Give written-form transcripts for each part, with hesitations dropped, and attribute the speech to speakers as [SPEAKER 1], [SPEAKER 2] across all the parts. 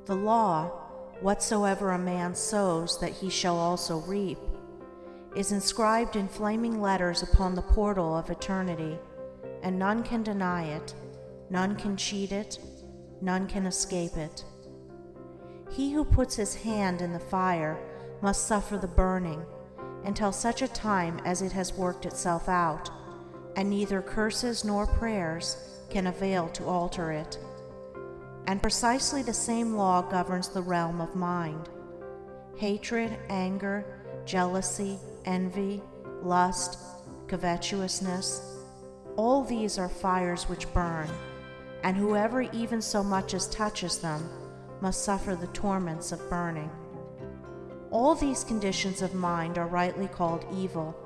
[SPEAKER 1] The law, whatsoever a man sows, that he shall also reap, is inscribed in flaming letters upon the portal of eternity, and none can deny it, none can cheat it, none can escape it. He who puts his hand in the fire must suffer the burning until such a time as it has worked itself out, and neither curses nor prayers can avail to alter it. And precisely the same law governs the realm of mind. Hatred, anger, jealousy, envy, lust, covetousness, all these are fires which burn, and whoever even so much as touches them must suffer the torments of burning. All these conditions of mind are rightly called evil,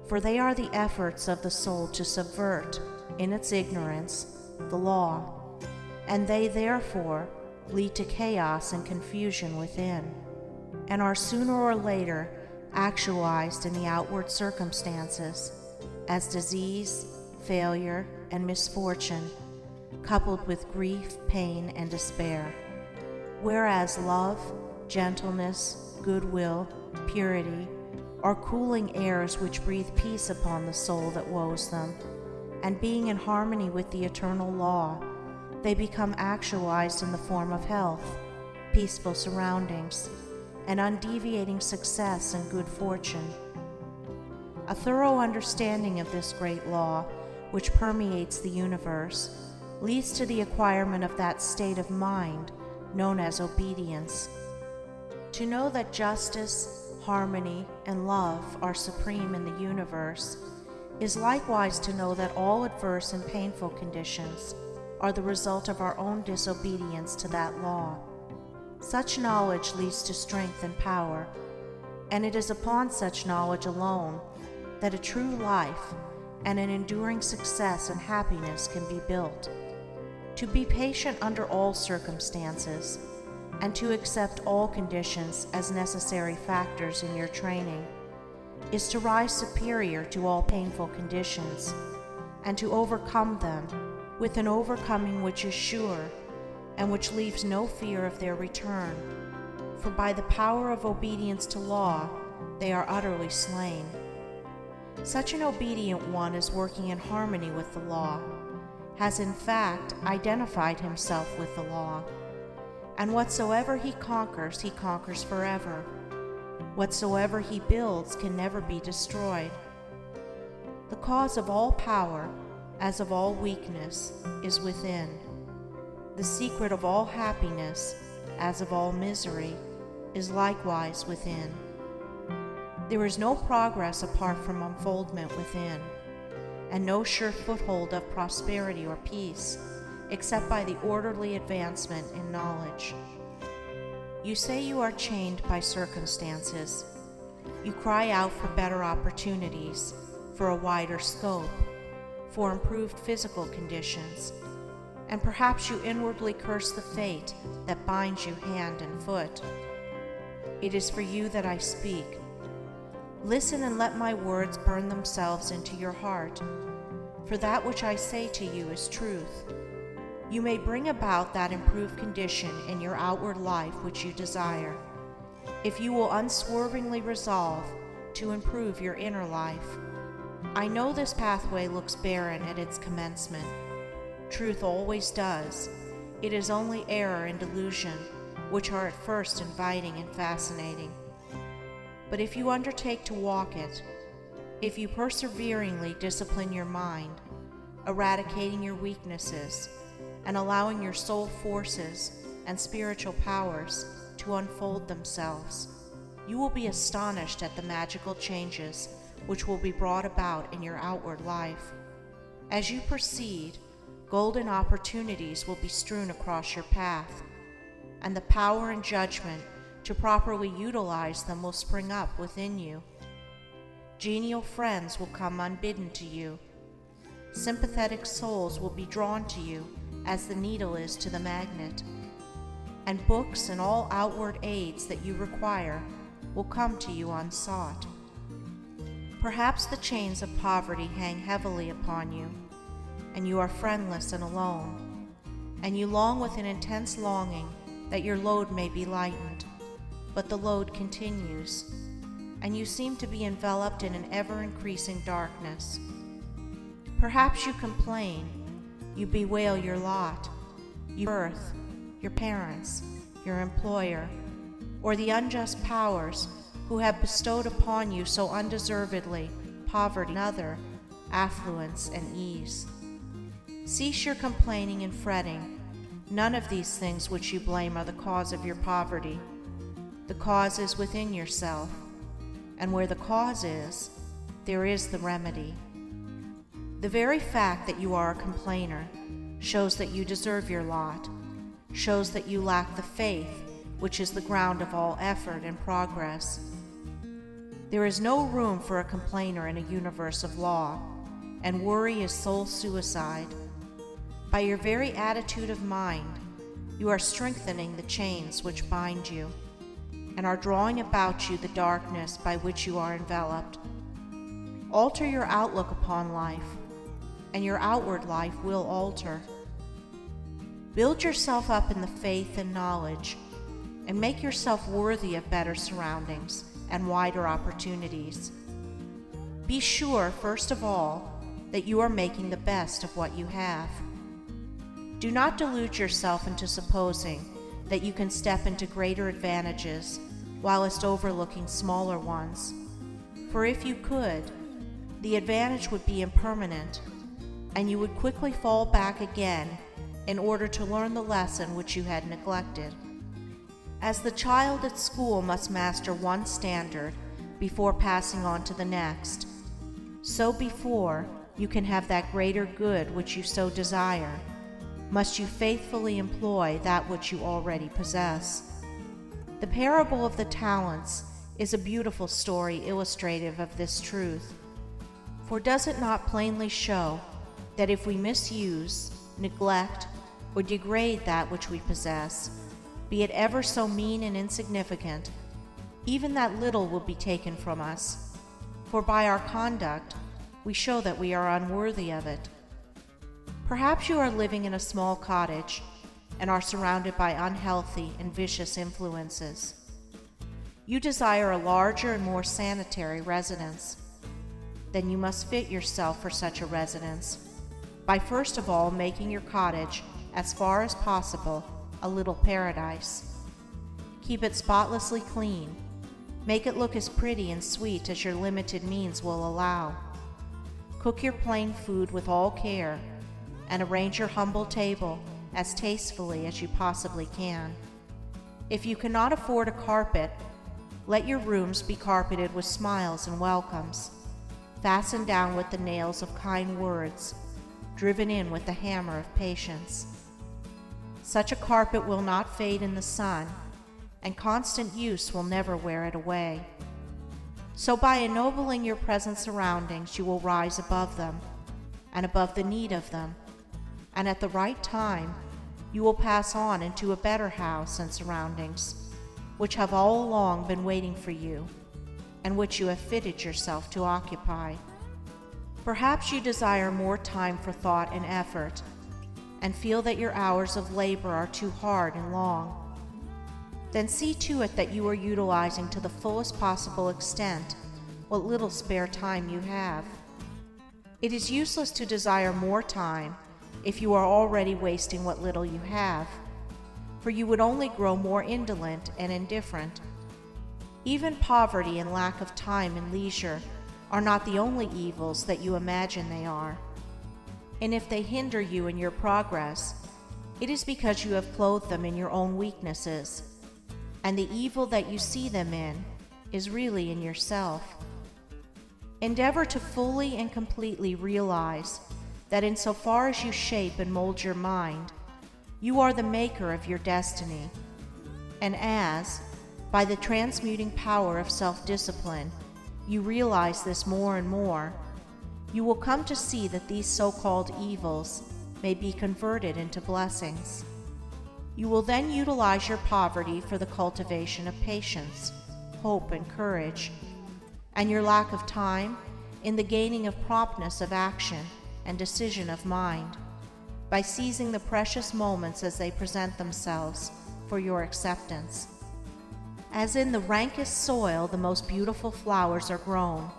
[SPEAKER 1] for they are the efforts of the soul to subvert, in its ignorance, the law, and they therefore lead to chaos and confusion within, and are sooner or later actualized in the outward circumstances as disease, failure, and misfortune, coupled with grief, pain, and despair. Whereas love, gentleness, goodwill, purity are cooling airs which breathe peace upon the soul that woes them, and being in harmony with the eternal law, they become actualized in the form of health, peaceful surroundings, and undeviating success and good fortune. A thorough understanding of this great law, which permeates the universe, leads to the acquirement of that state of mind known as obedience. To know that justice, harmony, and love are supreme in the universe is likewise to know that all adverse and painful conditions are the result of our own disobedience to that law. Such knowledge leads to strength and power, and it is upon such knowledge alone that a true life and an enduring success and happiness can be built. To be patient under all circumstances, and to accept all conditions as necessary factors in your training, is to rise superior to all painful conditions, and to overcome them with an overcoming which is sure, and which leaves no fear of their return, for by the power of obedience to law they are utterly slain. Such an obedient one is working in harmony with the law, has in fact identified himself with the law, and whatsoever he conquers forever. Whatsoever he builds can never be destroyed. The cause of all power, as of all weakness, is within. The secret of all happiness, as of all misery, is likewise within. There is no progress apart from unfoldment within, and no sure foothold of prosperity or peace except by the orderly advancement in knowledge. You say you are chained by circumstances. You cry out for better opportunities, for a wider scope, for improved physical conditions, and perhaps you inwardly curse the fate that binds you hand and foot. It is for you that I speak. Listen and let my words burn themselves into your heart, for that which I say to you is truth. You may bring about that improved condition in your outward life which you desire, if you will unswervingly resolve to improve your inner life. I know this pathway looks barren at its commencement. Truth always does. It is only error and delusion which are at first inviting and fascinating. But if you undertake to walk it, if you perseveringly discipline your mind, eradicating your weaknesses, and allowing your soul forces and spiritual powers to unfold themselves, you will be astonished at the magical changes which will be brought about in your outward life. As you proceed, golden opportunities will be strewn across your path, and the power and judgment to properly utilize them will spring up within you. Genial friends will come unbidden to you. Sympathetic souls will be drawn to you as the needle is to the magnet, and books and all outward aids that you require will come to you unsought. Perhaps the chains of poverty hang heavily upon you, and you are friendless and alone, and you long with an intense longing that your load may be lightened, but the load continues, and you seem to be enveloped in an ever-increasing darkness. Perhaps you complain, you bewail your lot, your birth, your parents, your employer, or the unjust powers who have bestowed upon you so undeservedly poverty and other affluence and ease. Cease your complaining and fretting. None of these things which you blame are the cause of your poverty. The cause is within yourself, and where the cause is, there is the remedy. The very fact that you are a complainer shows that you deserve your lot, shows that you lack the faith which is the ground of all effort and progress. There is no room for a complainer in a universe of law, and worry is soul suicide. By your very attitude of mind, you are strengthening the chains which bind you, and are drawing about you the darkness by which you are enveloped. Alter your outlook upon life, and your outward life will alter. Build yourself up in the faith and knowledge, and make yourself worthy of better surroundings and wider opportunities. Be sure, first of all, that you are making the best of what you have. Do not delude yourself into supposing that you can step into greater advantages whilst overlooking smaller ones. For if you could, the advantage would be impermanent, and you would quickly fall back again in order to learn the lesson which you had neglected. As the child at school must master one standard before passing on to the next, so before you can have that greater good which you so desire, must you faithfully employ that which you already possess. The parable of the talents is a beautiful story illustrative of this truth. For does it not plainly show that if we misuse, neglect, or degrade that which we possess, be it ever so mean and insignificant, even that little will be taken from us, for by our conduct we show that we are unworthy of it. Perhaps you are living in a small cottage and are surrounded by unhealthy and vicious influences. You desire a larger and more sanitary residence. Then you must fit yourself for such a residence by first of all making your cottage, as far as possible, a little paradise. Keep it spotlessly clean. Make it look as pretty and sweet as your limited means will allow. Cook your plain food with all care, and arrange your humble table as tastefully as you possibly can. If you cannot afford a carpet, let your rooms be carpeted with smiles and welcomes, fastened down with the nails of kind words, driven in with the hammer of patience. Such a carpet will not fade in the sun, and constant use will never wear it away. So by ennobling your present surroundings, you will rise above them, and above the need of them, and at the right time, you will pass on into a better house and surroundings, which have all along been waiting for you, and which you have fitted yourself to occupy. Perhaps you desire more time for thought and effort, and feel that your hours of labor are too hard and long. Then see to it that you are utilizing to the fullest possible extent what little spare time you have. It is useless to desire more time if you are already wasting what little you have, for you would only grow more indolent and indifferent. Even poverty and lack of time and leisure are not the only evils that you imagine they are. And if they hinder you in your progress, it is because you have clothed them in your own weaknesses, and the evil that you see them in is really in yourself. Endeavor to fully and completely realize that insofar as you shape and mold your mind, you are the maker of your destiny, and as, by the transmuting power of self-discipline, you realize this more and more, you will come to see that these so-called evils may be converted into blessings. You will then utilize your poverty for the cultivation of patience, hope, and courage, and your lack of time in the gaining of promptness of action and decision of mind, by seizing the precious moments as they present themselves for your acceptance. As in the rankest soil the most beautiful flowers are grown,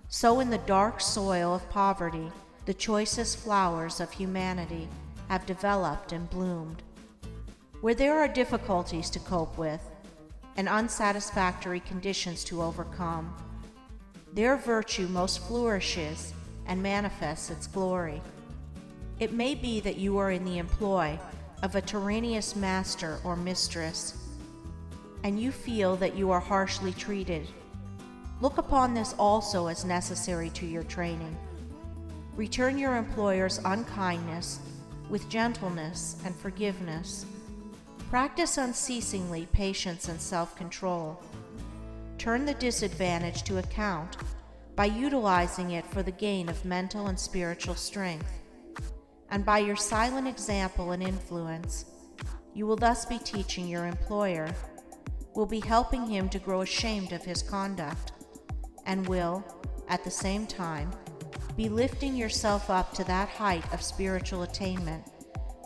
[SPEAKER 1] so in the dark soil of poverty the choicest flowers of humanity have developed and bloomed. Where there are difficulties to cope with and unsatisfactory conditions to overcome, their virtue most flourishes and manifests its glory. It may be that you are in the employ of a tyrannous master or mistress, and you feel that you are harshly treated. Look upon this also as necessary to your training. Return your employer's unkindness with gentleness and forgiveness. Practice unceasingly patience and self-control. Turn the disadvantage to account by utilizing it for the gain of mental and spiritual strength. And by your silent example and influence, you will thus be teaching your employer, will be helping him to grow ashamed of his conduct, and will, at the same time, be lifting yourself up to that height of spiritual attainment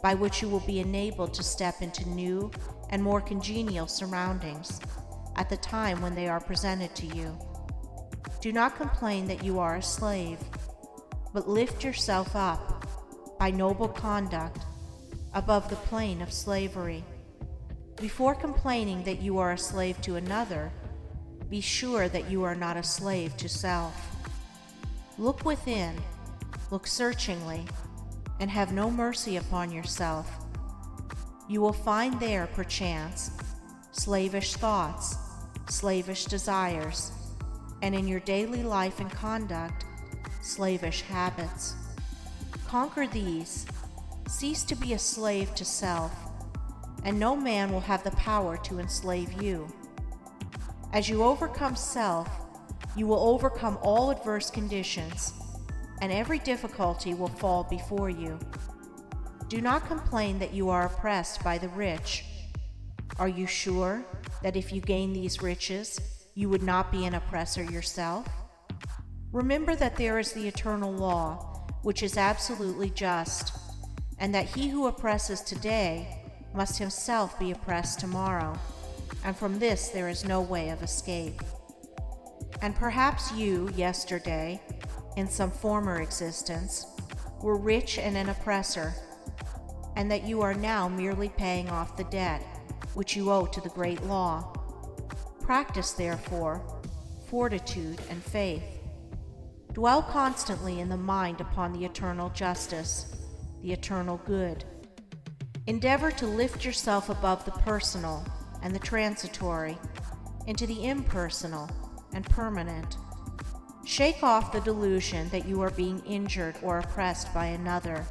[SPEAKER 1] by which you will be enabled to step into new and more congenial surroundings at the time when they are presented to you. Do not complain that you are a slave, but lift yourself up by noble conduct above the plane of slavery. Before complaining that you are a slave to another, be sure that you are not a slave to self. Look within, look searchingly, and have no mercy upon yourself. You will find there, perchance, slavish thoughts, slavish desires, and in your daily life and conduct, slavish habits. Conquer these, cease to be a slave to self, and no man will have the power to enslave you. As you overcome self, you will overcome all adverse conditions, and every difficulty will fall before you. Do not complain that you are oppressed by the rich. Are you sure that if you gain these riches, you would not be an oppressor yourself? Remember that there is the eternal law, which is absolutely just, and that he who oppresses today must himself be oppressed tomorrow, and from this there is no way of escape. And perhaps you, yesterday, in some former existence, were rich and an oppressor, and that you are now merely paying off the debt which you owe to the great law. Practice, therefore, fortitude and faith. Dwell constantly in the mind upon the eternal justice, the eternal good. Endeavor to lift yourself above the personal and the transitory into the impersonal and permanent. Shake off the delusion that you are being injured or oppressed by another,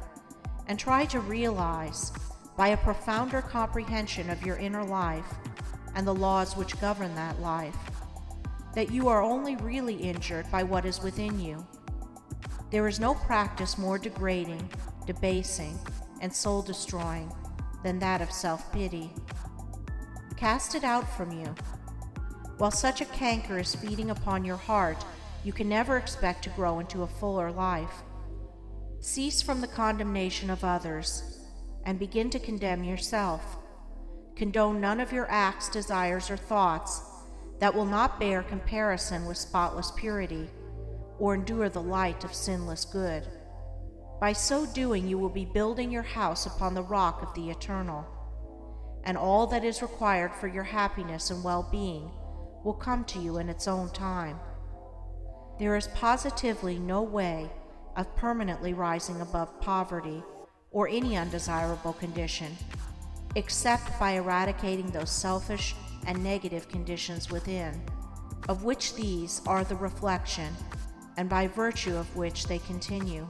[SPEAKER 1] and try to realize, by a profounder comprehension of your inner life and the laws which govern that life, that you are only really injured by what is within you. There is no practice more degrading, debasing, and soul-destroying than that of self-pity. Cast it out from you. While such a canker is feeding upon your heart, you can never expect to grow into a fuller life. Cease from the condemnation of others, and begin to condemn yourself. Condone none of your acts, desires, or thoughts that will not bear comparison with spotless purity, or endure the light of sinless good. By so doing, you will be building your house upon the rock of the eternal, and all that is required for your happiness and well-being will come to you in its own time. There is positively no way of permanently rising above poverty or any undesirable condition, except by eradicating those selfish and negative conditions within, of which these are the reflection, and by virtue of which they continue.